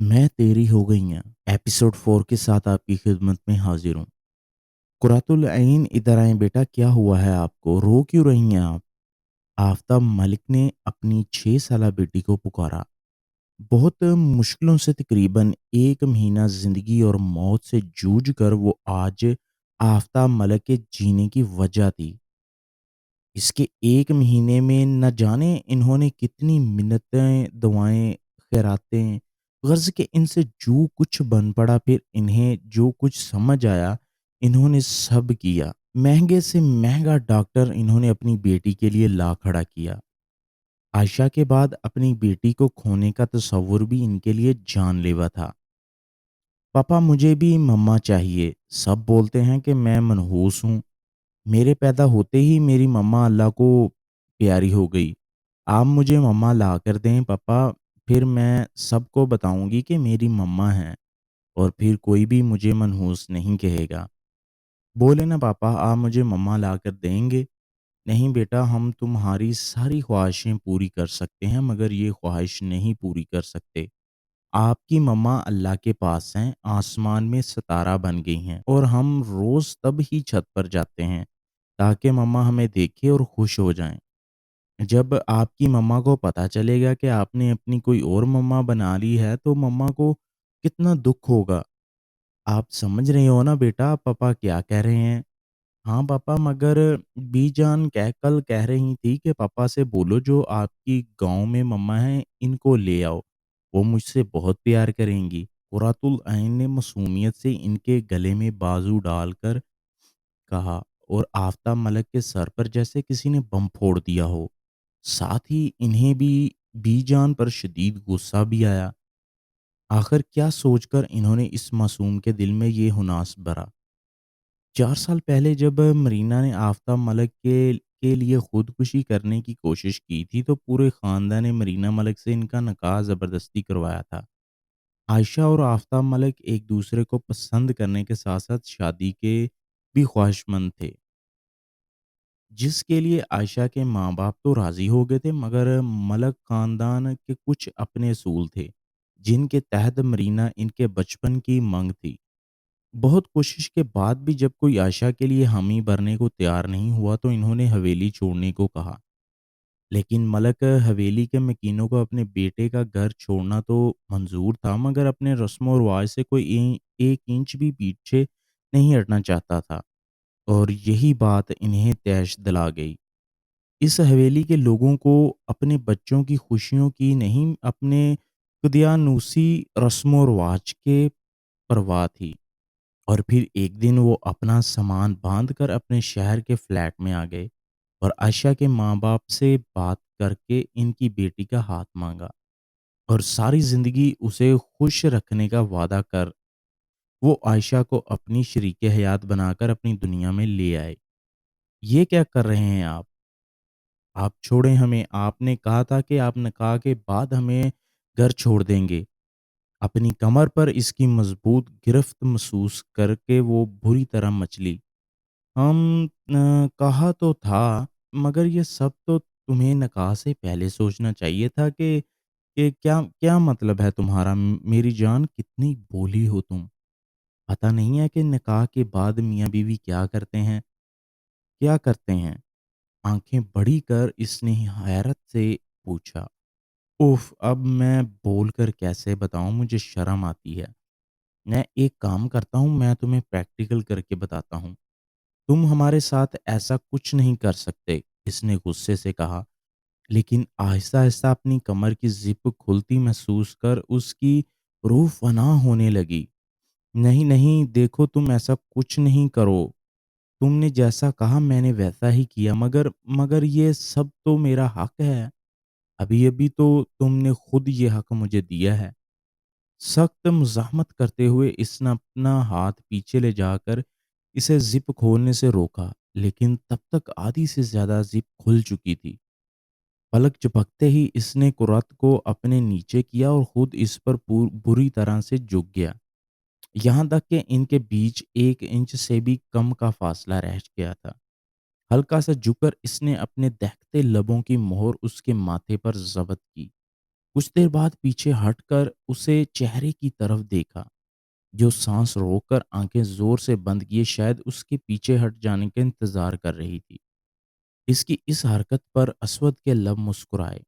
मैं तेरी हो गई हैं एपिसोड 4 के साथ आपकी खिदमत में हाजिर हूँ। कुरातुल आइन इधर आएँ बेटा, क्या हुआ है आपको? रो क्यों रही हैं आप? आफ़ताब मलिक ने अपनी 6 साला बेटी को पुकारा। बहुत मुश्किलों से तकरीबन 1 महीना ज़िंदगी और मौत से जूझ कर वो आज आफ़ताब मलिक के जीने की वजह थी। इसके 1 महीने में न जाने इन्होंने कितनी मिन्नतें, दुआएँ, खैरातें, ग़र्ज़ के इनसे जो कुछ बन पड़ा, फिर इन्हें जो कुछ समझ आया, इन्होंने सब किया। महँगे से महँगा डॉक्टर इन्होंने अपनी बेटी के लिए ला खड़ा किया। आयशा के बाद अपनी बेटी को खोने का तसव्वुर भी इनके लिए जानलेवा था। पापा मुझे भी मम्मा चाहिए। सब बोलते हैं कि मैं मनहूस हूँ। मेरे पैदा होते ही मेरी मम्मा अल्लाह को प्यारी हो गई। आप मुझे मम्मा ला कर दें पापा, फिर मैं सबको बताऊँगी कि मेरी मम्मा हैं और फिर कोई भी मुझे मनहूस नहीं कहेगा। बोले ना पापा, आप मुझे मम्मा ला कर देंगे? नहीं बेटा, हम तुम्हारी सारी ख्वाहिशें पूरी कर सकते हैं मगर ये ख्वाहिश नहीं पूरी कर सकते। आपकी मम्मा अल्लाह के पास हैं, आसमान में सितारा बन गई हैं और हम रोज़ तब ही छत पर जाते हैं ताकि मम्मा हमें देखें और खुश हो जाएँ। जब आपकी मम्मा को पता चलेगा कि आपने अपनी कोई और मम्मा बना ली है, तो मम्मा को कितना दुःख होगा। आप समझ रहे हो ना बेटा पापा क्या कह रहे हैं? हाँ पापा, मगर बीजान कल कह रही थी कि पापा से बोलो जो आपकी गाँव में मम्मा हैं, इनको ले आओ। वो मुझसे बहुत प्यार करेंगी। कुर्रतुल ऐन ने मासूमियत से इनके गले में बाजू डालकर कहा और आफ़ताब मलिक के सर पर जैसे किसी ने बम फोड़ दिया हो। साथ ही इन्हें भी बीजान पर शदीद गुस्सा भी आया। आखिर क्या सोचकर इन्होंने इस मासूम के दिल में ये हुनास भरा। 4 साल पहले जब मरीना ने आफ़ताब मलिक के लिए खुदकुशी करने की कोशिश की थी, तो पूरे ख़ानदान ने मरीना मलिक से इनका निकाह ज़बरदस्ती करवाया था। आयशा और आफ़ताब मलिक एक दूसरे को पसंद करने के साथ-साथ शादी के भी ख्वाहिशमंद थे। जिसके लिए आयशा के माँ-बाप तो राज़ी हो गए थे, मगर मलक ख़ानदान के कुछ अपने असूल थे, जिनके तहत मरीना इनके बचपन की माँग थी। बहुत कोशिश के बाद भी जब कोई आयशा के लिए हामी भरने को तैयार नहीं हुआ, तो इन्होंने हवेली छोड़ने को कहा। लेकिन मलक हवेली के मकीनों को अपने बेटे का घर छोड़ना तो मंज़ूर था, मगर अपने रस्म व रिवाज से कोई 1 इंच भी पीछे नहीं हटना चाहता था। और यही बात इन्हें तैश दिला गई। इस हवेली के लोगों को अपने बच्चों की खुशियों की नहीं, अपने क़ुदयानूसी रस्म-व-रिवाज के परवाह थी। और फिर एक दिन वो अपना सामान बाँध कर अपने शहर के फ्लैट में आ गए और आयशा के माँ-बाप से बात करके इनकी बेटी का हाथ माँगा और सारी ज़िंदगी उसे खुश रखने का वादा कर वो आयशा को अपनी शरीके हयात बनाकर अपनी दुनिया में ले आए। ये क्या कर रहे हैं आप? आप छोड़ें हमें, आपने कहा था कि आप निकाह के बाद हमें घर छोड़ देंगे। अपनी कमर पर इसकी मज़बूत गिरफ्त महसूस करके वो बुरी तरह मचली। कहा तो था, मगर ये सब तो तुम्हें निकाह से पहले सोचना चाहिए था कि क्या क्या मतलब है तुम्हारा? मेरी जान कितनी भोली हो तुम। पता नहीं है कि निकाह के बाद मियाँ-बीवी क्या करते हैं? क्या करते हैं? आँखें बड़ी कर इसने हैरत से पूछा। उफ़! अब मैं बोलकर कैसे बताऊँ, मुझे शर्म आती है। मैं एक काम करता हूँ, मैं तुम्हें प्रैक्टिकल करके बताता हूँ। तुम हमारे साथ ऐसा कुछ नहीं कर सकते, इसने गुस्से से कहा। लेकिन आहिस्ता-आहिस्ता अपनी कमर की ज़िप खुलती महसूस कर उसकी रूह फ़ना होने लगी। नहीं, नहीं, देखो तुम ऐसा कुछ नहीं करो। तुमने जैसा कहा मैंने वैसा ही किया, मगर ये सब तो मेरा हक है। अभी-अभी तो तुमने खुद ये हक मुझे दिया है। सख्त मुज़ाहमत करते हुए इसने अपना हाथ पीछे ले जाकर इसे ज़िप खोलने से रोका, लेकिन तब तक आधी से ज़्यादा ज़िप खुल चुकी थी। पलक झपकते ही इसने कुरात को अपने नीचे किया और खुद इस पर बुरी तरह से झुक गया। यहाँ तक कि इनके बीच 1 इंच से भी कम का फासला रह गया था। हल्का सा झुककर इसने अपने दहकते लबों की मोहर उसके माथे पर ज़ब्त की। کچھ دیر بعد پیچھے ہٹ کر اسے چہرے کی طرف دیکھا، جو سانس روک کر آنکھیں زور سے بند کیے شاید اس کے پیچھے ہٹ جانے کا انتظار کر رہی تھی۔ اس کی اس حرکت پر اسود کے لب مسکرائے۔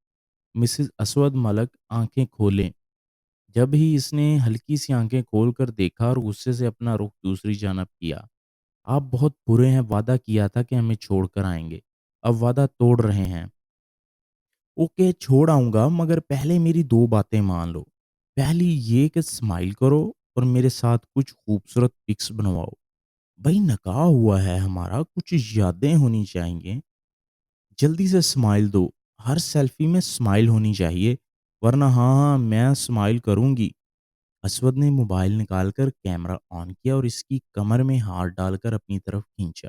مسز اسود ملک آنکھیں کھولیں۔ جب ہی اس نے ہلکی سی آنکھیں کھول کر دیکھا اور غصے سے اپنا رخ دوسری جانب کیا۔ آپ بہت برے ہیں، وعدہ کیا تھا کہ ہمیں چھوڑ کر آئیں گے، اب وعدہ توڑ رہے ہیں۔ اوکے چھوڑ آؤں گا، مگر پہلے میری دو باتیں مان لو۔ پہلی یہ کہ اسمائل کرو اور میرے ساتھ کچھ خوبصورت پکس بنواؤ۔ بھائی نکاح ہوا ہے ہمارا، کچھ یادیں ہونی چاہیے۔ جلدی سے اسمائل دو، ہر سیلفی میں اسمائل ہونی چاہیے، ورنہ ہاں ہاں میں اسمائل کروں گی۔ اسود نے موبائل نکال کر کیمرہ آن کیا اور اس کی کمر میں ہاتھ ڈال کر اپنی طرف کھینچا۔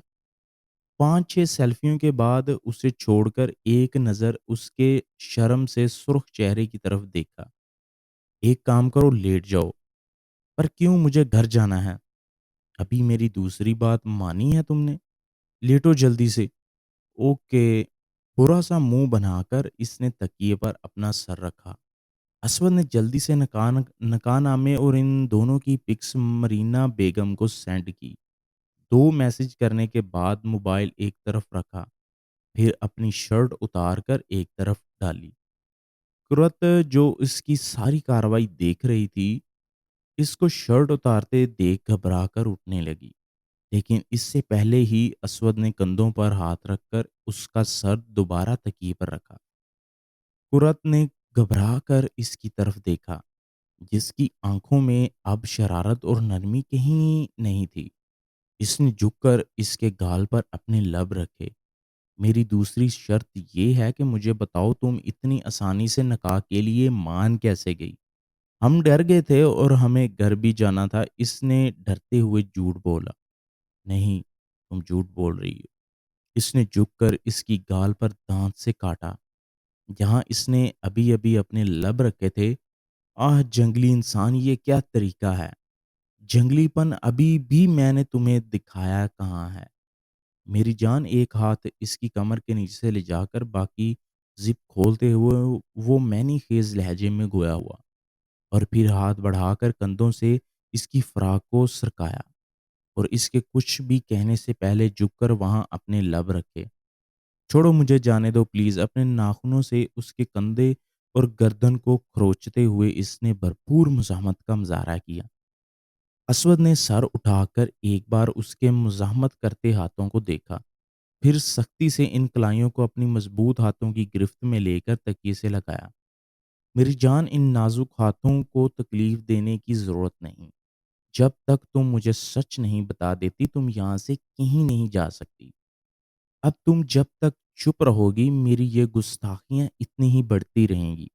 5-6 سیلفیوں کے بعد اسے چھوڑ کر ایک نظر اس کے شرم سے سرخ چہرے کی طرف دیکھا۔ ایک کام کرو، لیٹ جاؤ۔ پر کیوں؟ مجھے گھر جانا ہے۔ ابھی میری دوسری بات مانی ہے تم نے؟ لیٹو جلدی سے۔ اوکے۔ برا سا منہ بنا کر اس نے تکیے پر اپنا سر رکھا۔ اسود نے جلدی سے نکاح نامے اور ان دونوں کی پکس مرینا بیگم کو سینڈ کی۔ 2 میسج کرنے کے بعد موبائل ایک طرف رکھا، پھر اپنی شرٹ اتار کر ایک طرف ڈالی۔ کرت جو اس کی ساری کارروائی دیکھ رہی تھی، اس کو شرٹ اتارتے دیکھ گھبرا کر اٹھنے لگی، لیکن اس سے پہلے ہی اسود نے کندھوں پر ہاتھ رکھ کر اس کا سر دوبارہ تکیے پر رکھا۔ کرت نے گھبرا کر اس کی طرف دیکھا، جس کی آنکھوں میں اب شرارت اور نرمی کہیں نہیں تھی۔ اس نے جھک کر اس کے گال پر اپنے لب رکھے۔ میری دوسری شرط یہ ہے کہ مجھے بتاؤ تم اتنی آسانی سے نکاح کے لیے مان کیسے گئی؟ ہم ڈر گئے تھے اور ہمیں گھر بھی جانا تھا۔ اس نے ڈرتے ہوئے جھوٹ بولا۔ نہیں، تم جھوٹ بول رہی ہو۔ اس نے جھک کر اس کی گال پر دانت سے کاٹا جہاں اس نے ابھی ابھی اپنے لب رکھے تھے۔ آہ جنگلی انسان، یہ کیا طریقہ ہے؟ جنگلی پن ابھی بھی میں نے تمہیں دکھایا کہاں ہے؟ میری جان، ایک ہاتھ اس کی کمر کے نیچے سے لے جا کر باقی زپ کھولتے ہوئے وہ مینی خیز لہجے میں گویا ہوا، اور پھر ہاتھ بڑھا کر کندھوں سے اس کی فراق کو سرکایا اور اس کے کچھ بھی کہنے سے پہلے جھک کر وہاں اپنے لب رکھے۔ چھوڑو، مجھے جانے دو پلیز۔ اپنے ناخنوں سے اس کے کندھے اور گردن کو کھروچتے ہوئے اس نے بھرپور مزاحمت کا مظاہرہ کیا۔ اسود نے سر اٹھا کر ایک بار اس کے مزاحمت کرتے ہاتھوں کو دیکھا، پھر سختی سے ان کلائیوں کو اپنی مضبوط ہاتھوں کی گرفت میں لے کر تکیے سے لگایا۔ میری جان، ان نازک ہاتھوں کو تکلیف دینے کی ضرورت نہیں۔ جب تک تم مجھے سچ نہیں بتا دیتی تم یہاں سے کہیں نہیں جا سکتی۔ اب تم جب تک چپ رہو گی میری یہ گستاخیاں اتنی ہی بڑھتی رہیں گی۔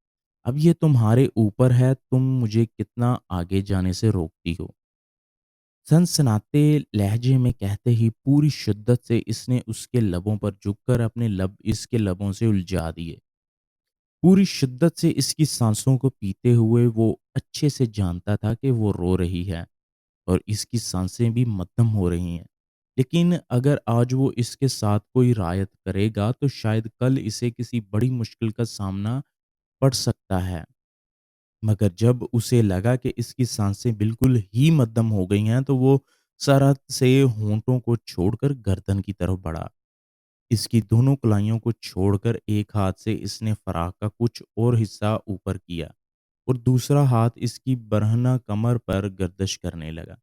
اب یہ تمہارے اوپر ہے تم مجھے کتنا آگے جانے سے روکتی ہو۔ سنسناتے لہجے میں کہتے ہی پوری شدت سے اس نے اس کے لبوں پر جھک کر اپنے لب اس کے لبوں سے الجھا دیے۔ پوری شدت سے اس کی سانسوں کو پیتے ہوئے وہ اچھے سے جانتا تھا کہ وہ رو رہی ہے اور اس کی سانسیں بھی مدھم ہو رہی ہیں، لیکن اگر آج وہ اس کے ساتھ کوئی رعایت کرے گا تو شاید کل اسے کسی بڑی مشکل کا سامنا پڑ سکتا ہے۔ مگر جب اسے لگا کہ اس کی سانسیں بالکل ہی مدھم ہو گئی ہیں تو وہ سرعت سے ہونٹوں کو چھوڑ کر گردن کی طرف بڑھا۔ اس کی دونوں کلائیوں کو چھوڑ کر ایک ہاتھ سے اس نے فراق کا کچھ اور حصہ اوپر کیا اور دوسرا ہاتھ اس کی برہنہ کمر پر گردش کرنے لگا۔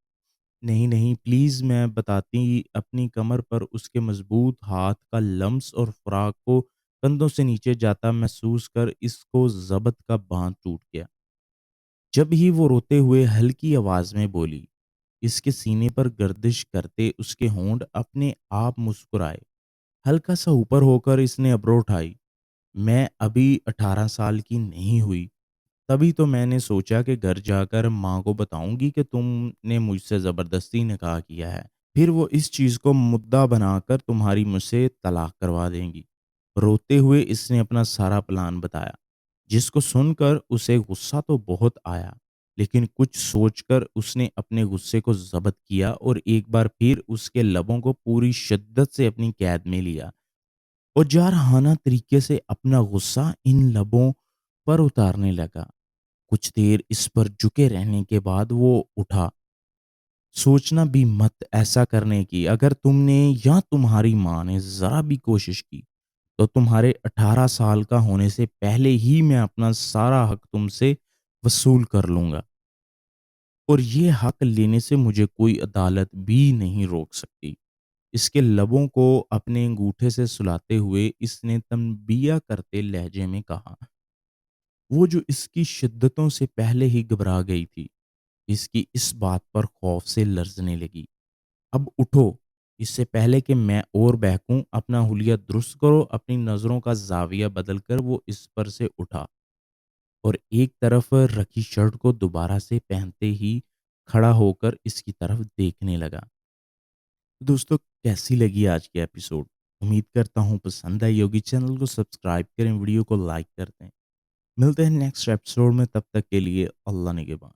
نہیں نہیں پلیز، میں بتاتی اپنی کمر پر اس کے مضبوط ہاتھ کا لمس اور فراق کو کندھوں سے نیچے جاتا محسوس کر اس کو ضبط کا باندھ ٹوٹ گیا۔ جب ہی وہ روتے ہوئے ہلکی آواز میں بولی، اس کے سینے پر گردش کرتے اس کے ہونٹ اپنے آپ مسکرائے۔ ہلکا سا اوپر ہو کر اس نے ابرو اٹھائی۔ میں ابھی 18 سال کی نہیں ہوئی، تبھی تو میں نے سوچا کہ گھر جا کر ماں کو بتاؤں گی کہ تم نے مجھ سے زبردستی نکاح کیا ہے، پھر وہ اس چیز کو مدعا بنا کر تمہاری مجھ سے طلاق کروا دیں گی۔ روتے ہوئے اس نے اپنا سارا پلان بتایا، جس کو سن کر اسے غصہ تو بہت آیا، لیکن کچھ سوچ کر اس نے اپنے غصے کو ضبط کیا اور ایک بار پھر اس کے لبوں کو پوری شدت سے اپنی قید میں لیا اور جارحانہ طریقے سے اپنا غصہ ان لبوں ऊपर उतारने लगा। कुछ देर इस पर झुके रहने के बाद वो उठा। सोचना भी मत ऐसा करने की। अगर तुमने या तुम्हारी माँ ने ज़रा भी कोशिश की, तो तुम्हारे 18 साल का होने से पहले ही मैं अपना सारा हक तुमसे वसूल कर लूँगा और ये हक लेने से मुझे कोई अदालत भी नहीं रोक सकती। इसके लबों को अपने अंगूठे से सुलाते हुए इसने तंबिया करते लहजे में कहा। वो जो इसकी शिद्दतों से पहले ही घबरा गई थी, इसकी इस बात पर खौफ से लरज़ने लगी। अब उठो, इससे पहले कि मैं और बहकूँ, अपना हुलिया दुरुस्त करो। अपनी नज़रों का ज़ाविया बदल कर वो इस पर से उठा और एक तरफ रखी शर्ट को दोबारा से पहनते ही खड़ा होकर इसकी तरफ देखने लगा। दोस्तों, कैसी लगी आज की एपिसोड? उम्मीद करता हूँ पसंद आई होगी। चैनल को सब्सक्राइब करें, वीडियो को लाइक कर दें। मिलते हैं नेक्स्ट एपिसोड में, तब तक के लिए अल्लाह निगहबान।